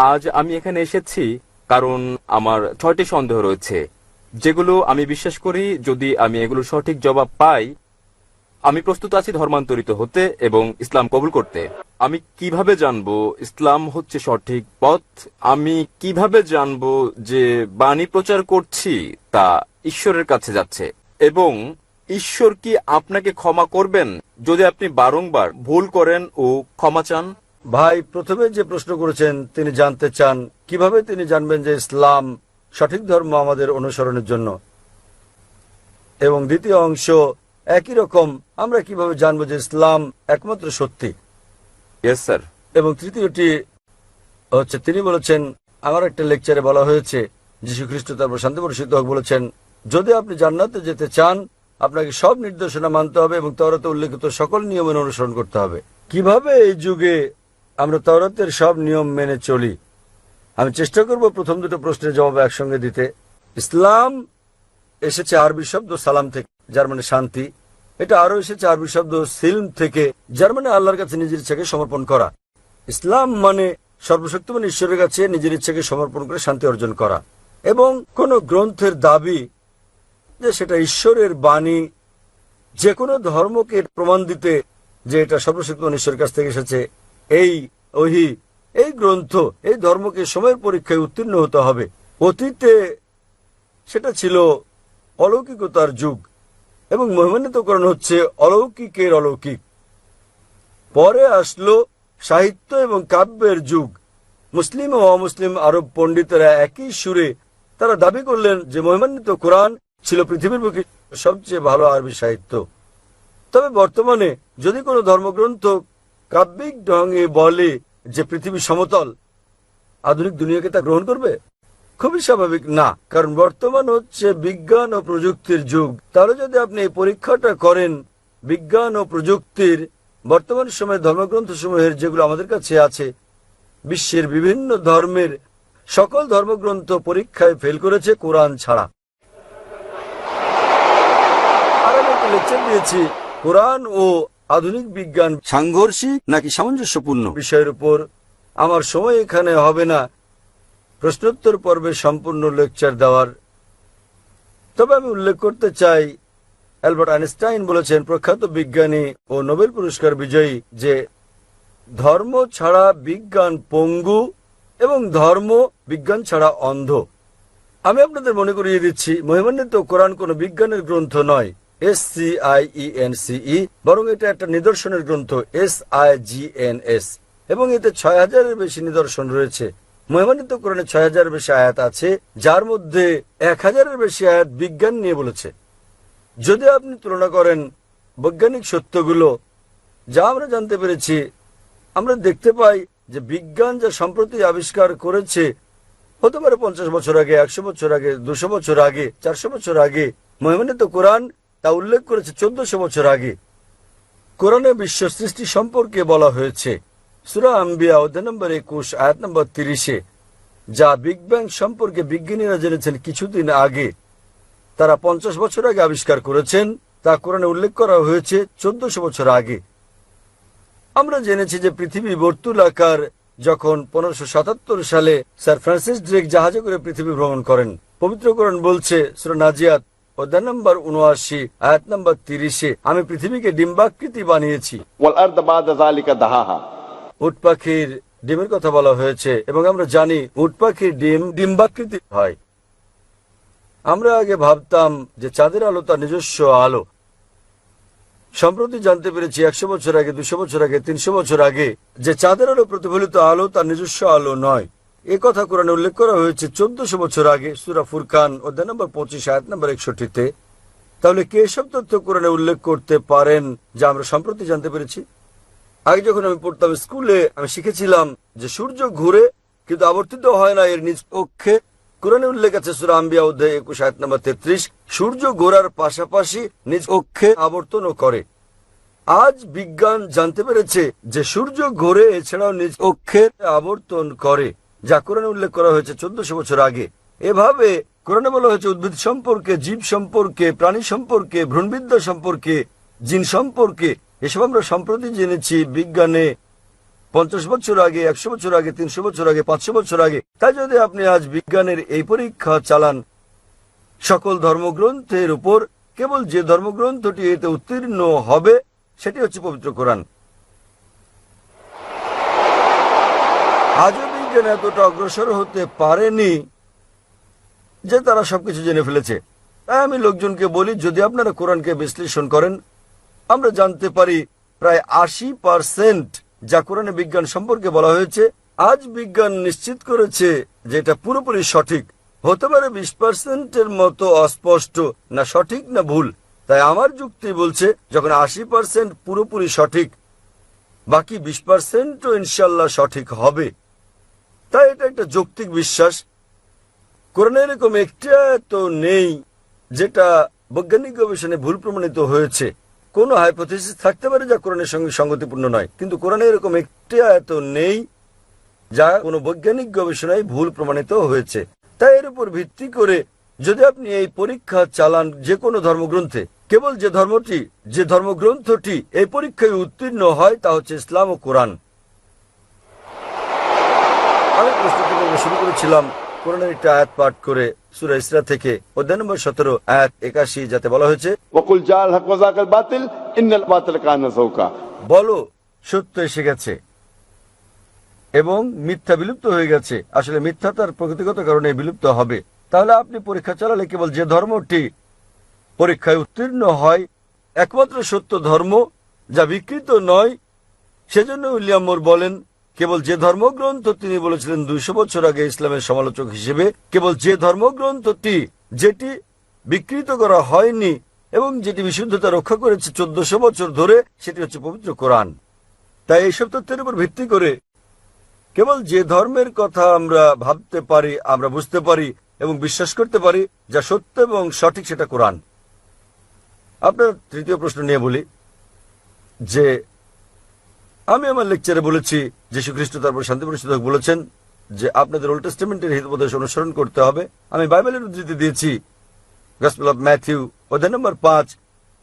আজ আমি এখানে এসেছি কারণ আমার 6টি সন্দেহ রয়েছে, যেগুলো আমি বিশ্বাস করি যদি আমি এগুলো সঠিক জবাব পাই আমি প্রস্তুত আছি ধর্মান্তরিত হতে এবং ইসলাম কবুল করতে। আমি কিভাবে জানবো ইসলাম হচ্ছে সঠিক পথ? আমি কিভাবে জানবো যে বাণী প্রচার করছি তা ঈশ্বরের কাছে যাচ্ছে? এবং ঈশ্বর কি আপনাকে ক্ষমা করবেন যদি আপনি বারংবার ভুল করেন ও ক্ষমা চান? ভাই প্রথমে যে প্রশ্ন করেছেন তিনি জানতে চান কিভাবে তিনি জানবেন যে ইসলাম সঠিক ধর্ম আমাদের অনুসরণের জন্য, এবং দ্বিতীয় অংশ একই রকম, আমরা কিভাবে জানবো যে ইসলাম একমাত্র সত্যি। Yes sir. এবং তৃতীয়টি হচ্ছে তিনি বলেছেন, আমার একটা লেকচারে বলা হয়েছে যীশু খ্রিস্ট তারপর শান্তি বর্ষিত হোক বলেছেন, যদি আপনি জান্নাতে যেতে চান আপনাকে সব নির্দেশনা মানতে হবে এবং তাওরাতে উল্লেখিত সকল নিয়মের অনুসরণ করতে হবে। কিভাবে এই যুগে আমরা তাওরাতের সব নিয়ম মেনে চলি? আমি চেষ্টা করব প্রথম দুটো প্রশ্নের জবাব একসঙ্গে দিতে। ইসলাম এসেছে আরবি শব্দ সালাম থেকে, যার মানে শান্তি। এটা আরো এসেছে আরবি শব্দ সিলম থেকে, যার মানে আল্লাহর কাছে নিজের ইচ্ছাকে সমর্পণ করা। ইসলাম মানে সর্বশক্তিমান ঈশ্বরের কাছে নিজের ইচ্ছাকে সমর্পণ করে শান্তি অর্জন করা। এবং কোন গ্রন্থের দাবি যে সেটা ঈশ্বরের বাণী, যে কোনো ধর্মকে প্রমাণ দিতে যে এটা সর্বশক্তিমান ঈশ্বরের কাছ থেকে এসেছে, এই ওহী, এই গ্রন্থ, এই ধর্মকে সময়ের পরীক্ষায় উত্তীর্ণ হতে হবে। অতীতে সেটা ছিল অলৌকিকতার যুগ এবং মহিমান্বিতকরণ হচ্ছে অলৌকিকের অলৌকিক। পরে আসলো সাহিত্য এবং কাব্যের যুগ। মুসলিম ও অমুসলিম আরব পণ্ডিতেরা একই সুরে তারা দাবি করলেন যে মহিমান্বিত কোরআন ছিল পৃথিবীর বুকে সবচেয়ে ভালো আরবি সাহিত্য। তবে বর্তমানে যদি কোনো ধর্মগ্রন্থ কাব্যিক ঢঙে বলে যে পৃথিবী সমতল, আধুনিক দুনিয়াকে তা গ্রহণ করবে? খুবই স্বাভাবিক না, কারণ বর্তমান হচ্ছে বিজ্ঞান ও প্রযুক্তির যুগ। তাহলে যদি আপনি এই পরীক্ষাটা করেন বিজ্ঞান ও প্রযুক্তির, বর্তমান সময়ে ধর্মগ্রন্থ সমূহের যেগুলো আমাদের কাছে আছে, বিশ্বের বিভিন্ন ধর্মের সকল ধর্মগ্রন্থ পরীক্ষায় ফেল করেছে কোরআন ছাড়া। আর আমি একটা লেকচার দিয়েছি কোরআন ও আধুনিক বিজ্ঞান সাংঘর্ষিক নাকি সামঞ্জস্যপূর্ণ বিষয়ের উপর। আমার সময় এখানে হবে না প্রশ্নোত্তর পর্বে সম্পূর্ণ লেকচার দেওয়ার, তবে আমি উল্লেখ করতে চাই অ্যালবার্ট আইনস্টাইন বলেছেন, প্রখ্যাত বিজ্ঞানী ও নোবেল পুরস্কার বিজয়ী, যে ধর্ম ছাড়া বিজ্ঞান পঙ্গু এবং ধর্ম বিজ্ঞান ছাড়া অন্ধ। আমি আপনাদের মনে করিয়ে দিচ্ছি মহিমান্বিত কোরআন কোনো বিজ্ঞানের গ্রন্থ নয়, SCIENCE, বরং এটা একটা নিদর্শনের গ্রন্থ, SIGNS, এবং এতে 6000-এর বেশি নিদর্শন রয়েছে। মহিমান্বিত কোরআনে 6000-এর বেশি আয়াত আছে, যার মধ্যে 1000-এর বেশি আয়াত বিজ্ঞান নিয়ে বলেছে। যদি আপনি তুলনা করেন বৈজ্ঞানিক সত্যগুলো যা আমরা জানতে পেরেছি, আমরা দেখতে পাই যে বিজ্ঞান যা সম্প্রতি আবিষ্কার করেছে, হতে পারে 50 বছর আগে, 100 বছর আগে, 200 বছর আগে, 400 বছর আগে, মহিমান্বিত কোরআন তা উল্লেখ করেছে 1400 বছর আগে। কোরআনে বিশ্ব সৃষ্টি সম্পর্কে বলা হয়েছে সূরা আম্বিয়া অধ্যায় নম্বর 21 আয়াত নম্বর 30-এ, যা বিগ ব্যাং সম্পর্কে বিজ্ঞানীরা জেনেছেন কিছুদিন আগে, তারা 50 বছর আগে আবিষ্কার করেছেন, তা কোরআনে উল্লেখ করা হয়েছে 1400 বছর আগে। আমরা জেনেছি যে পৃথিবী বর্তুলাকার, যখন 1577 সালে স্যার ফ্রান্সিস ড্রেক জাহাজে করে পৃথিবী ভ্রমণ করেন। পবিত্র কোরআন বলছে সূরা নাজিয়াত অধ্যায় নম্বর 79 আয়াত নম্বর 30-এ, আমি পৃথিবীকে ডিম্বাকৃতি বানিয়েছি। উট পাখির ডিমের কথা বলা হয়েছে এবং আমরা জানি উট পাখির ডিম ডিম্বাকৃতি হয়। আমরা আগে ভাবতাম যে চাঁদের আলো তার নিজস্ব আলো। সম্প্রতি জানতে পেরেছি 100 বছর আগে, 200 বছর আগে, 300 বছর আগে, যে চাঁদের আলো প্রতিফলিত আলো তার নিজস্ব আলো নয়। এ কথা কোরআনে উল্লেখ করা হয়েছে 1400 বছর আগে সূরা ফুরকান অধ্যায় নম্বর 25 আয়াত নম্বর 61-তে। তাহলে কে সব তথ্য কোরআনে উল্লেখ করতে পারেন যা আমরা সম্প্রতি জানতে পেরেছি? আগে যখন আমি পড়তাম স্কুলে, আমি শিখেছিলাম যে সূর্য ঘুরে কিন্তু আবর্তিত হয় না এর নিজ অক্ষে। কোরআনে উল্লেখ আছে সূরা আম্বিয়া অধ্যায় 21 আয়াত নম্বর 33, সূর্য ঘোরার পাশাপাশি নিজ অক্ষে আবর্তনও করে। আজ বিজ্ঞান জানতে পেরেছে যে সূর্য ঘোরে, এছাড়াও নিজ অক্ষে আবর্তন করে, যা কোরআনে উল্লেখ করা হয়েছে 1400 বছর আগে। এভাবে কোরআনে বলা হয়েছে উদ্ভিদ সম্পর্কে, জীব সম্পর্কে, প্রাণী সম্পর্কে, ভ্রূণবিদ্যা সম্পর্কে, জিন সম্পর্কে। এসব আমরা সম্প্রতি জেনেছি বিজ্ঞানে 50 বছর আগে, 100 বছর আগে, 300 বছর আগে, 500 বছর আগে। তাই যদি আপনি আজ বিজ্ঞানের এই পরীক্ষা চালান সকল ধর্মগ্রন্থের উপর, কেবল যে ধর্মগ্রন্থটি এতে উত্তীর্ণ হবে সেটি হচ্ছে পবিত্র কোরআন। আজও বিজ্ঞান এতটা অগ্রসর হতে পারেনি যে তারা সবকিছু জেনে ফেলেছে। তাই আমি লোকজনকে বলি, যদি আপনারা কোরআনকে বিশ্লেষণ করেন, আমরা জানতে পারি প্রায় 80% যা কোরআনে বিজ্ঞান সম্পর্কে বলা হয়েছে, আজ বিজ্ঞান নিশ্চিত করেছে যে এটা পুরোপুরি সঠিক। হতে পারে 20%-এর মতো অস্পষ্ট, না সঠিক না ভুল। তাই আমার যুক্তি বলছে, যখন 80% পুরোপুরি সঠিক, বাকি 20%ও ইনশাল্লাহ সঠিক হবে। তাই এটা একটা যৌক্তিক বিশ্বাস। কোরআনে এরকম একটা তো নেই যেটা বৈজ্ঞানিক গবেষণায় ভুল প্রমাণিত হয়েছে। কোনো হাইপোথিসিস থাকতে পারে যা কোরআনের সঙ্গে সঙ্গতিপূর্ণ নয়, কিন্তু কোরআনে এরকম একটি আয়াত নেই যা কোনো বৈজ্ঞানিক গবেষণায় ভুল প্রমাণিত হয়েছে। তাই এর উপর ভিত্তি করে যদি আপনি এই পরীক্ষা চালান যে কোনো ধর্মগ্রন্থে, কেবল যে ধর্মগ্রন্থটি এই পরীক্ষায় উত্তীর্ণ হয় তা হচ্ছে ইসলাম ও কোরআন। আমি প্রস্তুতি পর্ব শুরু করেছিলাম কোরআনের একটা আয়াত পাঠ করে, সূরা ইসরা থেকে অধ্যায় নম্বর 17 আয়াত 81, যাতে বলা হয়েছে, ওয়াকুল জাল হক ওয়া যাকাল বাতিল ইন্নাল বাতিল কানা যাউকা। বলো সত্য এসে গেছে এবং মিথ্যা বিলুপ্ত হয়ে গেছে। আসলে মিথ্যা তার প্রকৃতিগত কারণে বিলুপ্ত হবে। তাহলে আপনি পরীক্ষা চালালে কেবল যে ধর্মটি পরীক্ষায় উত্তীর্ণ হয়, একমাত্র সত্য ধর্ম যা বিকৃত নয়। সেজন্য উইলিয়াম মোর বলেন, কেবল যে ধর্মগ্রন্থ, তিনি বলেছিলেন 200 বছর আগে ইসলামের সমালোচক হিসেবে, কেবল যে ধর্মগ্রন্থটি যেটি বিকৃত করা হয়নি এবং যেটি বিশুদ্ধতা রক্ষা করেছে 1400 বছর ধরে, সেটি হচ্ছে পবিত্র কোরআন। তাই এইসব তথ্যের উপর ভিত্তি করে কেবল যে ধর্মের কথা আমরা ভাবতে পারি, আমরা বুঝতে পারি এবং বিশ্বাস করতে পারি যা সত্য এবং সঠিক, সেটা কোরআন। আপনার তৃতীয় প্রশ্ন নিয়ে বলি যে আমি আমার লেকচারে বলেছি যীশু খ্রিস্ট তারপর শান্তি প্রতিষ্ঠিত হোক বলেছেন যে আপনাদের ওল্ড টেস্টামেন্টের হিতোপদেশ অনুসরণ করতে হবে। আমি বাইবেলের উদ্ধৃতি দিয়েছি গসপেল অফ ম্যাথিউ অধ্যায় নম্বর 5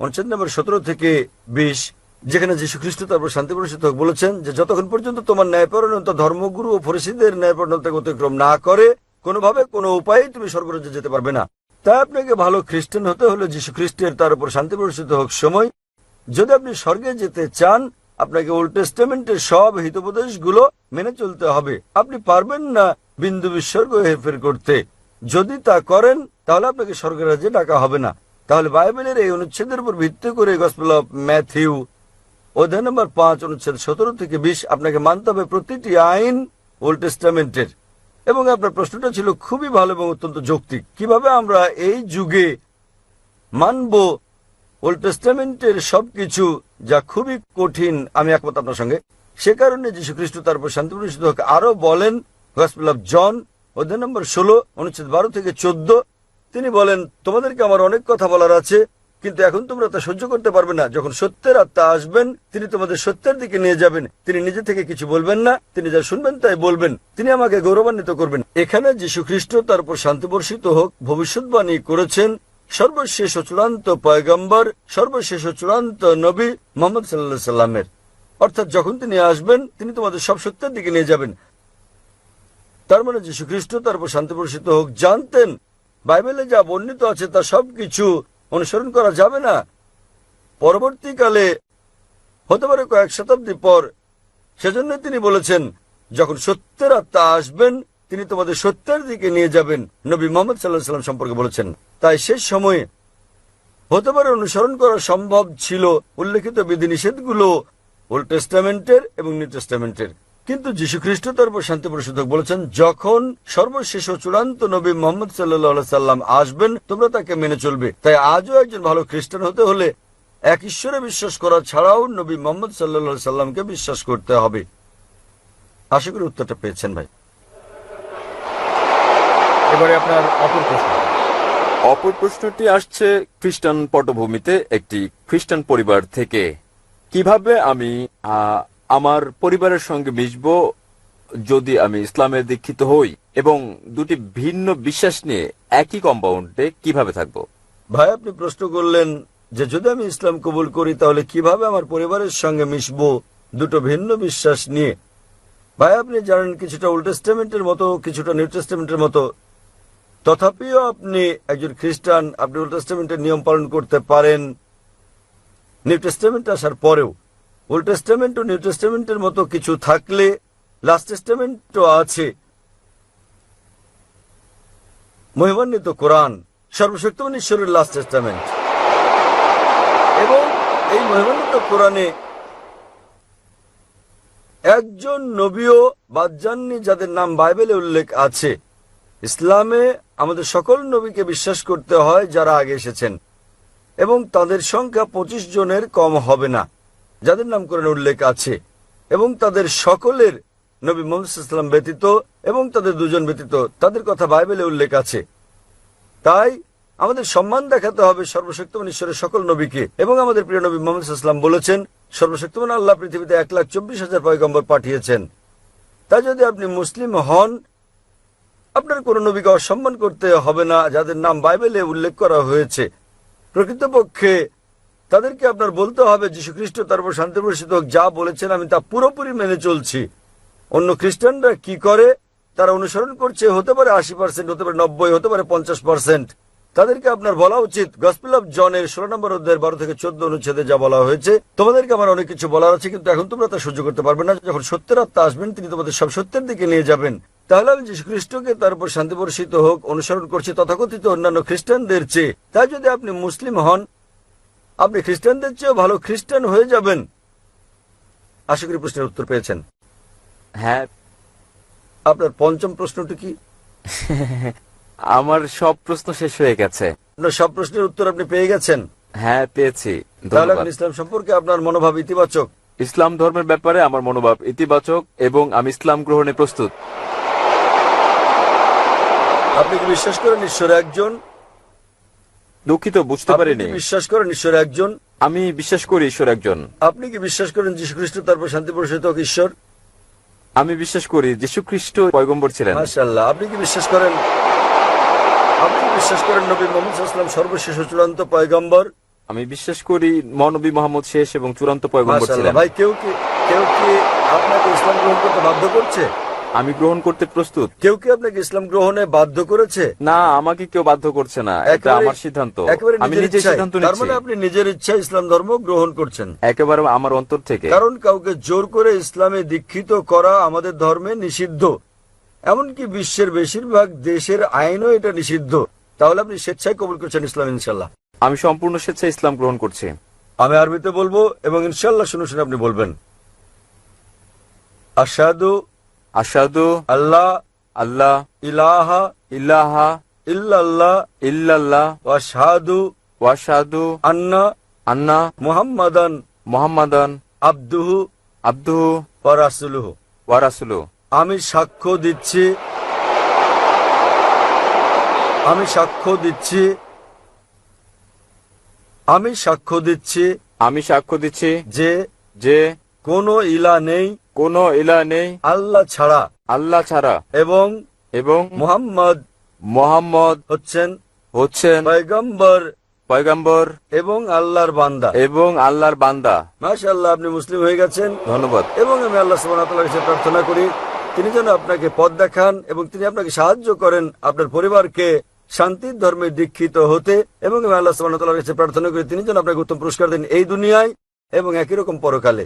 অনুচ্ছেদ নম্বর 17 থেকে 20, যেখানে যীশু খ্রিস্ট তারপর শান্তি প্রতিষ্ঠিত হোক বলেছেন যে যতক্ষণ পর্যন্ত তোমার ন্যায়পরায়ণতা ধর্মগুরু ও ফরিসীদের ন্যায়পরায়ণতাকে অতিক্রম না করে, কোনোভাবে কোনো উপায়ে তুমি স্বর্গরাজ্যে যেতে পারবে না। তাই আপনাকে ভালো খ্রিস্টান হতে হলে যীশু খ্রিস্টের তার উপর শান্তি প্রতিষ্ঠিত হোক সময়, যদি আপনি স্বর্গে যেতে চান, আপনাকে ওল্ড টেস্টামেন্টের সব হিতোপদেশগুলো মেনে চলতে হবে। আপনি পারবেন না বিন্দু বিসর্গ হেরফের করতে। যদি তা করেন তাহলে আপনাকে স্বর্গের রাজ্যে ডাকা হবে না। তাহলে বাইবেলের এই অনুচ্ছেদের উপর ভিত্তি করে গসপেল অফ ম্যাথিউ অধ্যায় নম্বর 5 অনুচ্ছেদ 17 থেকে 20 আপনাকে মানতে হবে প্রতিটি আইন ওল্ড টেস্টামেন্টের। এবং আপনার প্রশ্নটা ছিল খুবই ভালো এবং অত্যন্ত যৌক্তিক। কিভাবে আমরা এই যুগে মানব ওল্ড টেস্টামেন্টের সবকিছু, যা খুবই কঠিন। আমি একমত আপনার সঙ্গে। সে কারণে যীশু খ্রিস্ট তারপর শান্তি প্রতিষ্ঠিত হোক আরো বলেন গসপেল অফ জন অধ্যায় নম্বর 16 অনুচ্ছেদ 12 থেকে 14, তিনি বলেন, তোমাদেরকে আমার অনেক কথা বলার আছে, কিন্তু এখন তোমরা তা সহ্য করতে পারবে না। যখন সত্যের আত্মা আসবেন, তিনি তোমাদের সত্যের দিকে নিয়ে যাবেন। তিনি নিজে থেকে কিছু বলবেন না, তিনি যা শুনবেন তাই বলবেন। তিনি আমাকে গৌরবান্বিত করবেন। এখানে যীশু খ্রিস্ট তার উপর শান্তি বর্ষিত হোক ভবিষ্যৎবাণী করেছেন সর্বশেষ ও চূড়ান্ত পয়গম্বর, সর্বশেষ ও চূড়ান্ত নবী মুহাম্মদ সাল্লাল্লাহু আলাইহি সাল্লামের। অর্থাৎ যখন তিনি আসবেন, তিনি তোমাদের সব সত্যের দিকে নিয়ে যাবেন। তার মানে যীশু খ্রিস্ট তার উপর শান্তি বর্ষিত হোক জানতেন বাইবেলে যা বর্ণিত আছে তা সবকিছু অনুসরণ করা যাবে না। পরবর্তীকালে হতে পারে কয়েক শতাব্দী পর, সেজন্য তিনি বলেছেন যখন সত্যের আত্মা আসবেন, তিনি তোমাদের সত্যের দিকে নিয়ে যাবেন। নবী মুহাম্মদ সাল্লাল্লাহু আলাইহি সাল্লাম সম্পর্কে বলেছেন। তাই শেষ সময়ে হতে পারে অনুসরণ করা সম্ভব ছিল উল্লেখিত বিধিনিষেধগুলো ওল্ড টেস্টামেন্টের এবং নিউ টেস্টামেন্টের, কিন্তু যীশু খ্রিস্ট তার উপর শান্তি প্রতিষ্ঠিত হোক বলেছেন যখন সর্বশেষ ও চূড়ান্ত নবী মুহাম্মদ সাল্লাল্লাহু আলাইহি সাল্লাম আসবেন, তোমরা তাকে মেনে চলবে। তাই আজও একজন ভালো খ্রিস্টান হতে হলে এক ঈশ্বরে বিশ্বাস করা ছাড়াও নবী মুহাম্মদ সাল্লাল্লাহু আলাইহি সাল্লামকে বিশ্বাস করতে হবে। আশা করি উত্তরটা পেয়েছেন ভাই। এবারে আপনার অপর প্রশ্ন। অপর প্রশ্নটি আসছে খ্রিস্টান পটভূমিতে একটি খ্রিস্টান পরিবার থেকে। কিভাবে আমি আমার পরিবারের সঙ্গে মিশব যদি আমি ইসলামের দীক্ষিত হই, এবং দুটি ভিন্ন বিশ্বাস নিয়ে একই কম্পাউন্ডে কিভাবে থাকব? ভাই, আপনি প্রশ্ন করলেন যে যদি আমি ইসলাম কবুল করি তাহলে কিভাবে আমার পরিবারের সঙ্গে মিশব দুটো ভিন্ন বিশ্বাস নিয়ে। ভাই আপনি জানেন কিছুটা ওল্ড টেস্টামেন্টের মতো, কিছুটা নিউ টেস্টামেন্টের মতো, তথাপিও আপনি একজন খ্রিস্টান, আপনি ওল্ড টেস্টামেন্টের নিয়ম পালন করতে পারেন নিউ টেস্টামেন্ট আসার পরেও। ওল্ড টেস্টামেন্ট ও নিউ টেস্টামেন্টের মতো কিছু থাকলে লাস্ট টেস্টামেন্টও আছে। মহিমান্বিত কোরআন সর্বশক্তিমান ঈশ্বরের লাস্ট টেস্টামেন্ট, এবং এই মহিমান্বিত কোরআনে একজন নবীও বাদ যাননি যাদের নাম বাইবেলে উল্লেখ আছে। ইসলামে আমাদের সকল নবীকে বিশ্বাস করতে হয় যারা আগে এসেছেন, এবং তাদের সংখ্যা 25 জনের কম হবে না যাদের নাম কোরআনে উল্লেখ আছে, এবং তাদের সকলের নবী মুহাম্মদ সাল্লাল্লাহু আলাইহি ওয়াসাল্লাম ব্যতীত এবং তাদের দুজন ব্যতীত তাদের কথা বাইবেলে উল্লেখ আছে। তাই আমাদের সম্মান দেখাতে হবে সর্বশক্তিমান ঈশ্বরের সকল নবীকে, এবং আমাদের প্রিয় নবী মুহাম্মদ সাল্লাল্লাহু আলাইহি ওয়াসাল্লাম বলেছেন সর্বশক্তিমান আল্লাহ পৃথিবীতে 1,24,000 পয়গম্বর পাঠিয়েছেন। তাই যদি আপনি মুসলিম হন, আপনার কোন নবীকে অসম্মান করতে হবে না যাদের নাম বাইবেলে উল্লেখ করা হয়েছে। প্রকৃতপক্ষে তাদেরকে আপনার বলতে হবে যীশু খ্রিস্ট তার উপর শান্তি বর্ষিত হোক যা বলেছেন আমি তা পুরোপুরি মেনে চলছি। অন্য খ্রিস্টানরা কি করে তারা অনুসরণ করছে, হতে পারে 80%, হতে পারে 90, হতে পারে 50%। তাদেরকে আপনার বলা উচিত গসপেল অফ জনের 16 নম্বর অধ্যায়ের 12 থেকে 14 অনুচ্ছেদে যা বলা হয়েছে, তোমাদেরকে আমার অনেক কিছু বলার আছে, কিন্তু এখন তোমরা তা সহ্য করতে পারবে না। যখন সত্যের আত্মা আসবেন তিনি তোমাদের সব সত্যের দিকে নিয়ে যাবেন। তাহলে আমি যীশু খ্রিস্টকে তার উপর শান্তি বর্ষিত হোক অনুসরণ করছি তথাকথিত অন্যান্য খ্রিস্টানদের চেয়ে। তাই যদি আপনি মুসলিম হন, আপনি খ্রিস্টানদের চেয়েও ভালো খ্রিস্টান হয়ে যাবেন। আশা করি প্রশ্নের উত্তর পেয়েছেন। হ্যাঁ। আপনার পঞ্চম প্রশ্নটি কি? আমার সব প্রশ্ন শেষ হয়ে গেছে। আপনার সব প্রশ্নের উত্তর আপনি পেয়ে গেছেন? হ্যাঁ, পেয়েছি। তাহলে ধন্যবাদ। এখন ইসলাম সম্পর্কে আপনার মনোভাব ইতিবাচক? ইসলাম ধর্মের ব্যাপারে আমার মনোভাব ইতিবাচক এবং আমি ইসলাম গ্রহণে প্রস্তুত। আপনি কি বিশ্বাস করেন ঈশ্বর একজন? দুঃখিত, বুঝতে আপনি পারিনি। কি বিশ্বাস করেন ঈশ্বর একজন? আমি বিশ্বাস করি ঈশ্বর একজন। আপনি কি বিশ্বাস করেন যীশু খ্রিস্ট তারপর শান্তি বর্ষিত হোক ঈশ্বর? আমি বিশ্বাস করি যীশু খ্রিস্ট পয়গম্বর ছিলেন। মাশাআল্লাহ। আপনি কি বিশ্বাস করেন নবী মুহাম্মদ সাল্লাল্লাহু আলাইহি ওয়াসাল্লাম সর্বশেষ ও চূড়ান্ত পয়গম্বর? আমি বিশ্বাস করি মহানবী মুহাম্মদ শেষ এবং চূড়ান্ত পয়গম্বর ছিলেন। মাশাআল্লাহ। ভাই কেউ কি আপনাকে ইসলাম গ্রহণ করতে বাধ্য করছে? আমি গ্রহণ করতে প্রস্তুত। কেউ কি আপনাকে ইসলাম গ্রহণে বাধ্য করেছে? না, আমাকে কেউ বাধ্য করছে না, এটা আমার সিদ্ধান্ত। আমি নিজের সিদ্ধান্ত তার নিচ্ছি। মানে আপনি নিজের ইচ্ছা ইসলাম ধর্ম গ্রহণ করছেন? একেবারে আমার অন্তর থেকে। কারণ কাউকে জোর করে ইসলামে দীক্ষিত করা আমাদের ধর্মে নিষিদ্ধ, এমনকি বিশ্বের বেশিরভাগ দেশের আইনও এটা নিষিদ্ধ। তাহলে আপনি স্বেচ্ছায় কবুল করছেন ইসলাম ইনশাল্লাহ? আমি সম্পূর্ণ স্বেচ্ছায় ইসলাম গ্রহণ করছি। আমি আরবিতে বলবো এবং ইনশাল্লাহ শুনে শুনে আপনি বলবেন। আশহাদু আশহাদু আল্লাহ আল্লাহ ইলাহা ইল্লাহা ইল্লাল্লাহ ইল্লাল্লাহ ওয়া আশহাদু ওয়া আশহাদু আন্না আন্না মুহাম্মাদান মুহাম্মাদান আবদুহু আবদুহু ওয়া রাসূলুহু। ওয়া রাসূলুহু। আমি সাক্ষ্য দিচ্ছি আমি সাক্ষ্য দিচ্ছি আমি সাক্ষ্য দিচ্ছি আমি সাক্ষ্য দিচ্ছি যে যে কোনো ইলা নেই কোনো ইলাহ নেই আল্লাহ ছাড়া আল্লাহ ছাড়া এবং এবং মুহাম্মদ হচ্ছেন পয়গম্বর পয়গম্বর এবং আল্লাহর বান্দা। এবং আল্লাহর বান্দা। মাশাআল্লাহ, আপনি মুসলিম হয়ে গেছেন। ধন্যবাদ। এবং আমি আল্লাহ সুবহানাহু ওয়া তাআলার কাছে প্রার্থনা করি তিনি যেন আপনাকে পথ দেখান এবং তিনি আপনাকে সাহায্য করেন আপনার পরিবারকে শান্তির ধর্মে দীক্ষিত হতে। এবং আমি আল্লাহ সুবহানাহু ওয়া তাআলার কাছে প্রার্থনা করি তিনি যেন আপনাকে উত্তম পুরস্কার দেন এই দুনিয়ায় এবং একই রকম পরকালে।